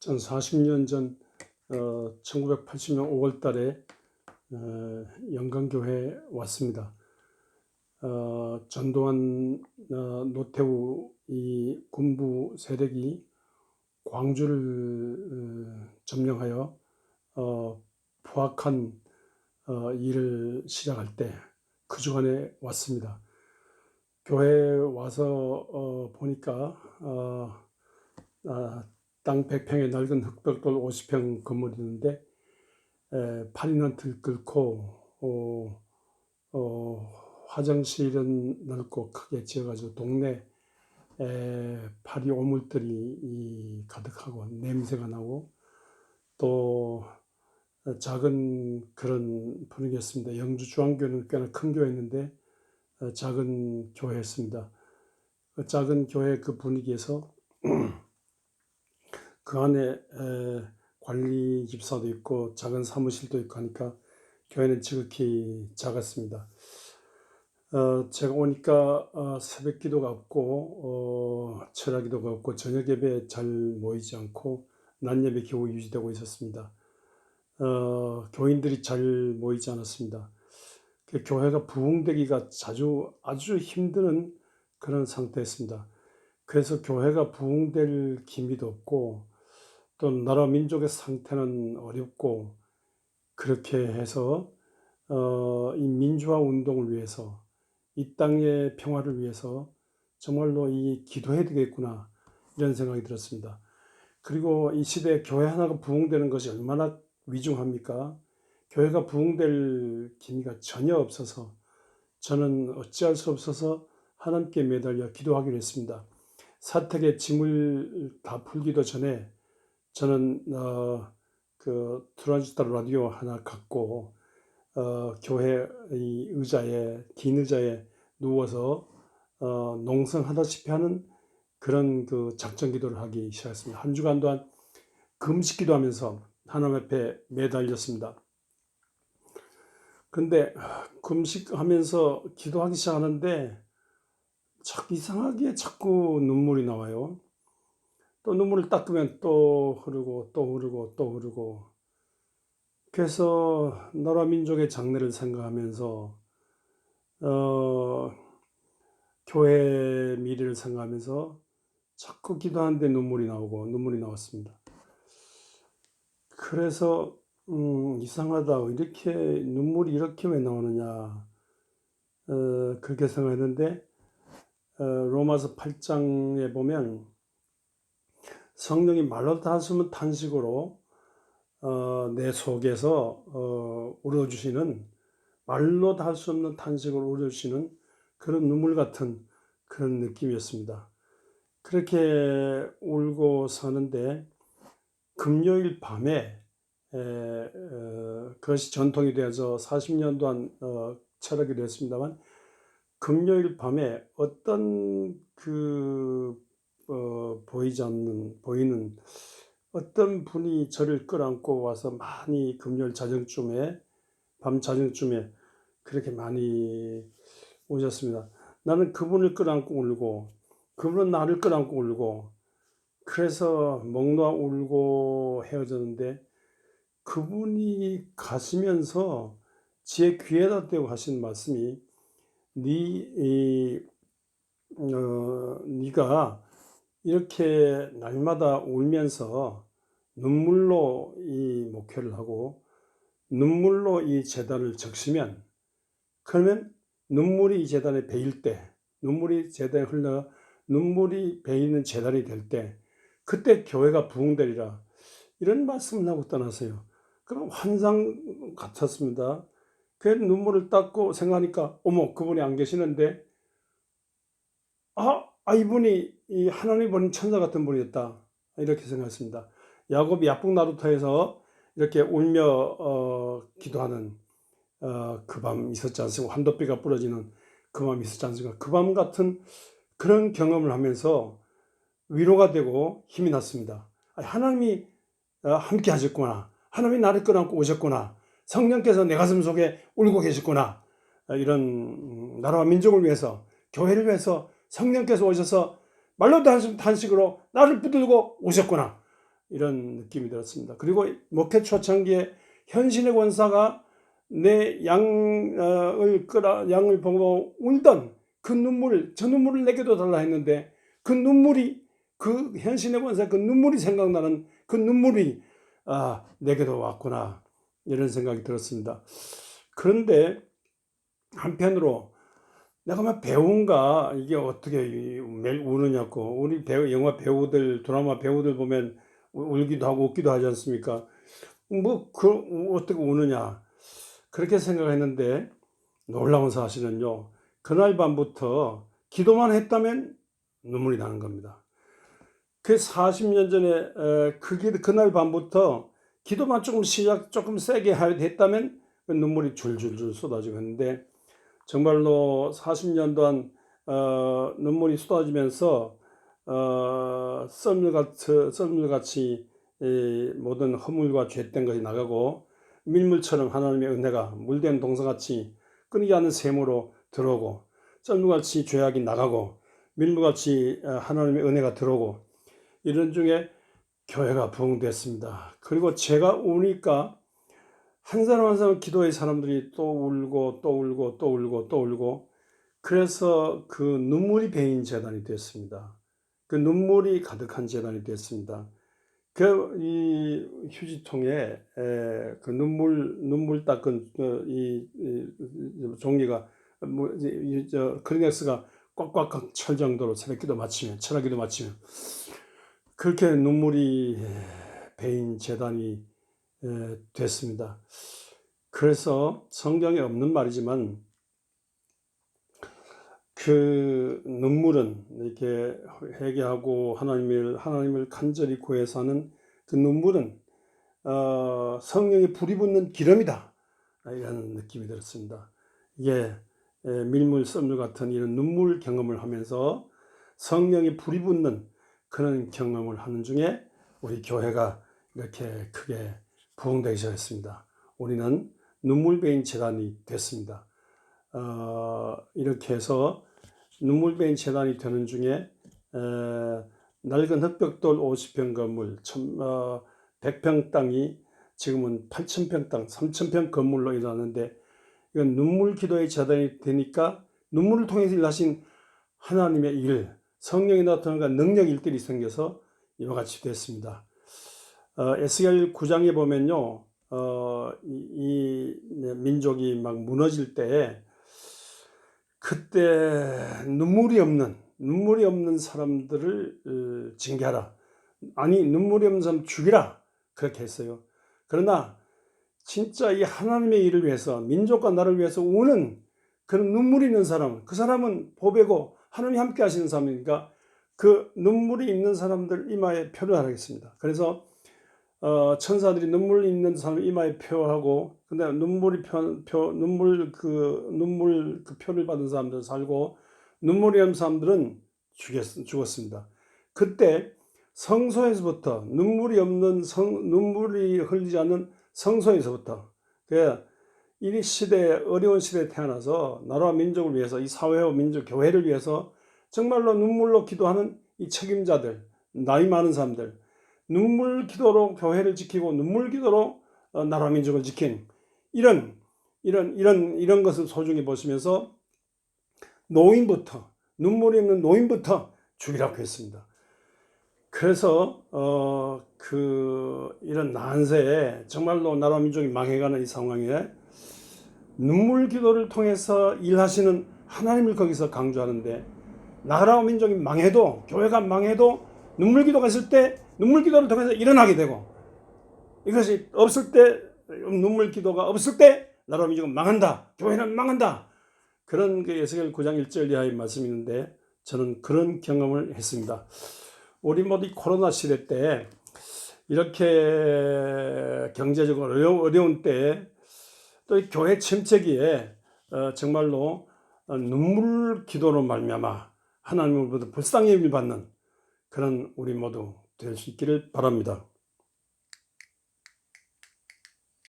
전 40년 전 1980년 5월 달에 영광교회에 왔습니다. 전두환 노태우 이 군부 세력이 광주를 점령하여 포악한 일을 시작할 때 그 주간에 왔습니다. 교회에 와서 보니까 땅 100평에 낡은 흙벽돌 50평 건물이 있는데 파리는 들끓고 화장실은 넓고 크게 지어가지고 동네 파리 오물들이 가득하고 냄새가 나고 또 작은 그런 분위기였습니다. 영주 중앙교회는 꽤나 큰 교회였는데 작은 교회였습니다. 작은 교회 그 분위기에서 그 안에 관리 집사도 있고 작은 사무실도 있고 하니까 교회는 지극히 작았습니다. 제가 오니까 새벽 기도가 없고 철야 기도가 없고 저녁 예배 잘 모이지 않고 낮 예배 겨우 유지되고 있었습니다. 교인들이 잘 모이지 않았습니다. 교회가 부흥되기가 아주 힘든 그런 상태였습니다. 그래서 교회가 부흥될 기미도 없고 또 나라 민족의 상태는 어렵고 그렇게 해서 이 민주화 운동을 위해서 이 땅의 평화를 위해서 정말로 기도해야 되겠구나 이런 생각이 들었습니다. 그리고 이 시대에 교회 하나가 부흥되는 것이 얼마나 위중합니까? 교회가 부흥될 기미가 전혀 없어서 저는 어찌할 수 없어서 하나님께 매달려 기도하기로 했습니다. 사택의 짐을 다 풀기도 전에 저는 그 트란지스터 라디오 하나 갖고 교회 이 의자에 긴 의자에 누워서 농성하다시피 하는 그런 그 작전 기도를 하기 시작했습니다. 한 주간 동안 금식 기도하면서 하나님 앞에 매달렸습니다. 근데 금식하면서 기도하기 시작하는데 이상하게 자꾸 눈물이 나와요. 또 눈물을 닦으면 또 흐르고 또 흐르고 또 흐르고. 그래서 나라 민족의 장래를 생각하면서 교회 미래를 생각하면서 자꾸 기도하는데 눈물이 나왔습니다. 그래서 이상하다. 이렇게 눈물이 이렇게 왜 나오느냐 그렇게 생각했는데 로마서 8장에 보면 성령이 말로 다 할 수 없는 탄식으로 내 속에서 울어주시는 말로 다 할 수 없는 탄식으로 울어주시는 그런 눈물 같은 그런 느낌이었습니다. 그렇게 울고 사는데 금요일 밤에 그것이 전통이 되어서 40년 동안 철학이 되었습니다만 금요일 밤에 어떤 보이는 어떤 분이 저를 끌어안고 와서 많이 금요일 밤 자정쯤에 그렇게 많이 오셨습니다. 나는 그분을 끌어안고 울고 그분은 나를 끌어안고 울고 그래서 목 놓아 울고 헤어졌는데 그분이 가시면서 제 귀에다 대고 하신 말씀이 네가 이렇게 날마다 울면서 눈물로 이 목회를 하고 눈물로 이 제단을 적시면 그러면 눈물이 이 제단에 베일 때 눈물이 제단에 흘러 눈물이 베이는 제단이 될 때 그때 교회가 부흥되리라 이런 말씀을 하고 떠나세요. 그럼 환상 같았습니다. 그 눈물을 닦고 생각하니까 어머 그분이 안 계시는데 이분이 이 하나님 보낸 천사 같은 분이었다 이렇게 생각했습니다. 야곱이 야복나루터에서 이렇게 울며 기도하는 그 밤 있었지 않습니까? 한돛비가 부러지는 그 밤 있었지 않습니까? 그 밤 같은 그런 경험을 하면서 위로가 되고 힘이 났습니다. 하나님이 함께 하셨구나. 하나님이 나를 끌어안고 오셨구나. 성령께서 내 가슴 속에 울고 계셨구나. 이런 나라와 민족을 위해서 교회를 위해서 성령께서 오셔서 말로 단식으로 나를 붙들고 오셨구나. 이런 느낌이 들었습니다. 그리고 목회 초창기에 현신의 권사가 내 양을 보고 울던 그 눈물, 저 눈물을 내게도 달라 했는데 그 눈물이, 그 현신의 권사 그 눈물이 생각나는 그 눈물이 내게도 왔구나, 이런 생각이 들었습니다. 그런데 한편으로 내가 막 배우인가, 이게 어떻게 매일 우느냐고. 우리 영화 배우들, 드라마 배우들 보면 울기도 하고 웃기도 하지 않습니까? 어떻게 우느냐, 그렇게 생각했는데 놀라운 사실은요, 그날 밤부터 기도만 했다면 눈물이 나는 겁니다. 그 40년 전에 그날 밤부터 기도만 조금 세게 했다면 눈물이 줄줄줄 쏟아지고 했는데, 정말로 40년 동안 눈물이 쏟아지면서 썰물같이 모든 허물과 죄된 것이 나가고, 밀물처럼 하나님의 은혜가 물된 동서같이 끊이지 않는 샘으로 들어오고, 썰물같이 죄악이 나가고, 밀물같이 하나님의 은혜가 들어오고, 이런 중에 교회가 부흥됐습니다. 그리고 제가 우니까 한 사람 한 사람 기도의 사람들이 또 울고 또 울고 또 울고 또 울고, 그래서 그 눈물이 배인 재단이 됐습니다. 그 눈물이 가득한 재단이 됐습니다. 이 휴지통에 그 눈물 닦은 이 종이가 크리넥스가 꽉꽉 찰 정도로 새벽기도 마치면, 철학기도 마치면 그렇게 눈물이 배인 재단이 됐습니다. 그래서 성경에 없는 말이지만 그 눈물은 이렇게 회개하고 하나님을 간절히 구해서 하는 그 눈물은 성령의 불이 붙는 기름이다, 이런 느낌이 들었습니다. 이게 밀물 썰물 같은 이런 눈물 경험을 하면서 성령의 불이 붙는 그런 경험을 하는 중에 우리 교회가 이렇게 크게 부흥되기 시작했습니다. 우리는 눈물배인 재단이 됐습니다. 이렇게 해서 눈물배인 재단이 되는 중에 낡은 흑벽돌 50평 건물 100평 땅이 지금은 8,000평 땅, 3,000평 건물로 일어났는데, 이건 눈물 기도의 재단이 되니까 눈물을 통해서 일하신 하나님의 일, 성령이 나타나는 능력 일들이 생겨서 이와 같이 됐습니다. 에스겔 9장에 보면요, 이 민족이 막 무너질 때, 그때 눈물이 없는 사람들을 징계하라, 아니 눈물이 없는 사람 죽이라, 그렇게 했어요. 그러나 진짜 이 하나님의 일을 위해서, 민족과 나를 위해서 우는 그런 눈물이 있는 사람, 그 사람은 보배고 하나님이 함께 하시는 사람이니까 그 눈물이 있는 사람들 이마에 표를 하겠습니다. 그래서 천사들이 눈물 있는 사람 이마에 표하고, 근데 눈물 그 표를 받은 사람들은 살고, 눈물이 없는 사람들은 죽었습니다. 그때 성소에서부터 눈물이 흘리지 않는 성소에서부터, 이 시대에, 어려운 시대에 태어나서 나라와 민족을 위해서, 이 사회와 민족, 교회를 위해서 정말로 눈물로 기도하는 이 책임자들, 나이 많은 사람들, 눈물 기도로 교회를 지키고 눈물 기도로 나라 민족을 지킨 이런 것을 소중히 보시면서 노인부터, 눈물이 없는 노인부터 죽이라고 했습니다. 그래서 이런 난세에, 정말로 나라 민족이 망해가는 이 상황에 눈물 기도를 통해서 일하시는 하나님을 거기서 강조하는데, 나라와 민족이 망해도, 교회가 망해도 눈물 기도가 있을 때 눈물 기도를 통해서 일어나게 되고, 이것이 없을 때, 눈물 기도가 없을 때 나라와 민족은 망한다, 교회는 망한다, 그런 에스겔 9장 1절 이하의 말씀이 있는데, 저는 그런 경험을 했습니다. 우리 모두 코로나 시대 때, 이렇게 경제적으로 어려운 때, 또 교회 침체기에 정말로 눈물 기도로 말미암아 하나님으로부터 불쌍히 여김을 받는 그런 우리 모두 될 수 있기를 바랍니다.